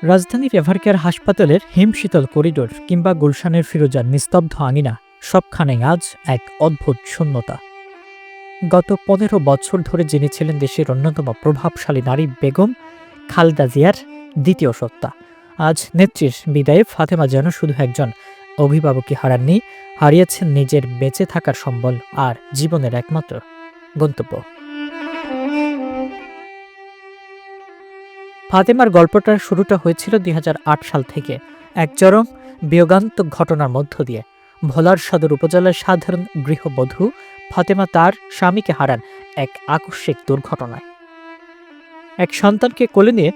রাজধানীর এভারকেয়ার হাসপাতালের হিমশীতল করিডোর কিংবা গুলশানের ফিরোজার নিস্তব্ধ আঙিনা সবখানেই আজ এক অদ্ভুত শূন্যতা। গত ১৫ বছর ধরে যিনি ছিলেন দেশের অন্যতম প্রভাবশালী নারী বেগম খালেদা জিয়ার দ্বিতীয় সত্তা, আজ নেত্রীর বিদায়ে ফাতেমা যেন শুধু একজন অভিভাবকই হারাননি, হারিয়েছেন নিজের বেঁচে থাকার সম্বল আর জীবনের একমাত্র গন্তব্য। ফাতেমার গল্পটার শুরুটা হয়েছিল ২০০৮ সাল থেকে এক চরম বিয়োগান্তক ঘটনার মধ্য দিয়ে। ভোলার সদর উপজেলার সাধারণ গৃহবধূ ফাতেমা তার স্বামীকে হারান এক আকস্মিক দুর্ঘটনায়। এক সন্তানকে কোলে নিয়ে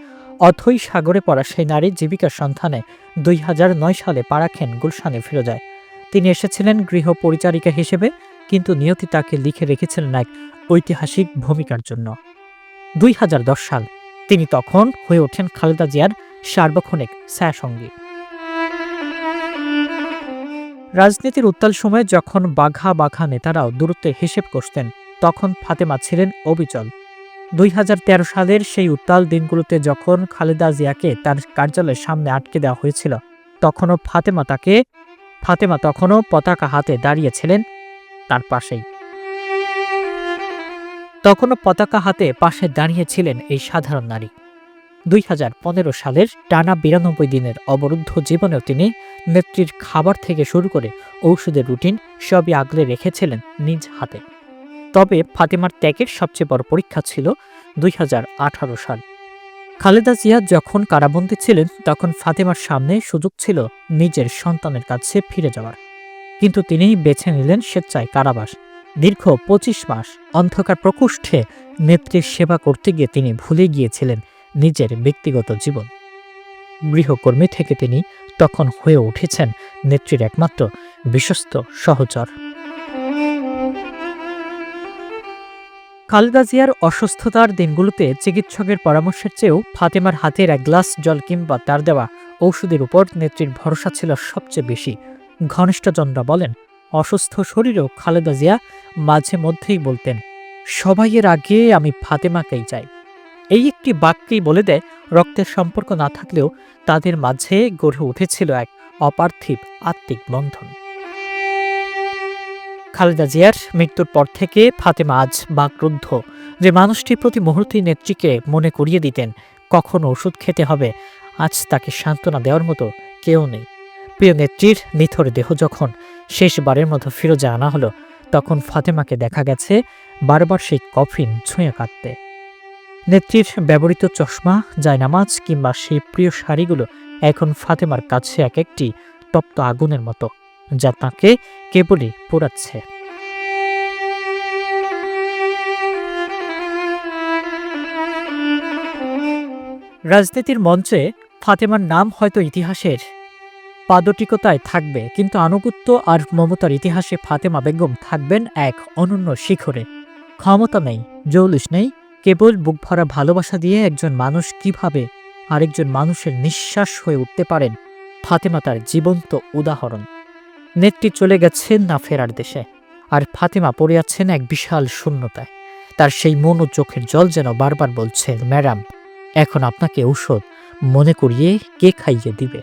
অথৈ সাগরে পড়া সেই নারী জীবিকার সন্ধানে ২০০৯ সালে পা রাখেন গুলশানে ফিরোজায়। তিনি এসেছিলেন গৃহ পরিচারিকা হিসেবে, কিন্তু নিয়তি তাকে লিখে রেখেছিলেন এক ঐতিহাসিক ভূমিকার জন্য। ২০১০ সাল, তিনি তখন হয়ে ওঠেন খালেদা জিয়ার সার্বক্ষণিক ছায়াসঙ্গী। রাজনীতির উত্তাল সময়ে যখন বাঘা বাঘা নেতারাও দূরত্বের হিসেব কষতেন, তখন ফাতেমা ছিলেন অবিচল। ২০১৩ সালের সেই উত্তাল দিনগুলোতে যখন খালেদা জিয়াকে তার কার্যালয়ের সামনে আটকে দেওয়া হয়েছিল, ফাতেমা তখনও পতাকা হাতে দাঁড়িয়েছিলেন তার পাশেই। পাশে দাঁড়িয়েছিলেন এই সাধারণ নারী। ২০১৫ সালের টানা ৯২ দিনের অবরুদ্ধ জীবনেও তিনি নেত্রীর খাবার থেকে শুরু করে ঔষধের রুটিন সবই আগলে রেখেছিলেন নিজ হাতে। তবে ফাতেমার ত্যাগের সবচেয়ে বড় পরীক্ষা ছিল ২০১৮ সাল। খালেদা জিয়া যখন কারাবন্দী ছিলেন, তখন ফাতেমার সামনে সুযোগ ছিল নিজের সন্তানের কাছে ফিরে যাওয়ার, কিন্তু তিনি বেছে নিলেন স্বেচ্ছায় কারাবাস। দীর্ঘ ২৫ মাস অন্ধকার প্রকোষ্ঠে নেত্রীর সেবা করতে গিয়ে তিনি ভুলে গিয়েছিলেন নিজের ব্যক্তিগত জীবন। গৃহকর্মী থেকে তিনি তখন হয়ে উঠেছেন নেত্রীর একমাত্র বিশ্বস্ত সহচর। খালেদা জিয়ার অসুস্থতার দিনগুলোতে চিকিৎসকের পরামর্শের চেয়েও ফাতেমার হাতের এক গ্লাস জল কিংবা তার দেওয়া ঔষধের উপর নেত্রীর ভরসা ছিল সবচেয়ে বেশি। ঘনিষ্ঠজনরা বলেন, অসুস্থ শরীরেও খালেদা জিয়া মাঝে মধ্যেই বলতেন, সবাইয়ের আগে আমি ফাতেমাকেই চাই। এই একটি বাক্যেই বলে দেয়, রক্তের সম্পর্ক না থাকলেও তাদের মাঝে গড়ে উঠেছিল এক অপার্থিব আত্মিক বন্ধন। খালেদা জিয়ার মৃত্যুর পর থেকে ফাতেমা আজ বাকরুদ্ধ। যে মানুষটি প্রতি মুহূর্তেই নেত্রীকে মনে করিয়ে দিতেন কখন ওষুধ খেতে হবে, আজ তাকে সান্ত্বনা দেওয়ার মতো কেউ নেই। প্রিয় নেত্রীর নিথর দেহ যখন শেষবারের মতো ফিরোজা আনা হলো, তখন ফাতেমাকে দেখা গেছে বারবার সেই কফিন ছুঁয়ে কাটতে। নেত্রীর ব্যবহৃত চশমা, জায়নামাজ কিংবা সেই প্রিয় শাড়িগুলো এখন ফাতেমার কাছে এক একটি তপ্ত আগুনের মতো, যা তাকে কেবলই পোড়াচ্ছে। রাজনীতির মঞ্চে ফাতেমার নাম হয়তো ইতিহাসের পাদটিকতায় থাকবে, কিন্তু আনুগত্য আর মমতার ইতিহাসে ফাতেমা বেগম থাকবেন এক অনন্য শিখরে। ক্ষমতা নেই, জৌলুস নেই, কেবল বুক ভরা ভালোবাসা দিয়ে একজন মানুষ কিভাবে আরেকজন মানুষের নিঃশ্বাস হয়ে উঠতে পারেন, ফাতেমা তার জীবন্ত উদাহরণ। নেত্রী চলে গেছেন না ফেরার দেশে, আর ফাতেমা পড়ে আছেন এক বিশাল শূন্যতায়। তার সেই মন ও চোখের জল যেন বারবার বলছে, ম্যাডাম, এখন আপনাকে ঔষধ মনে করিয়ে কে খাইয়ে দিবে।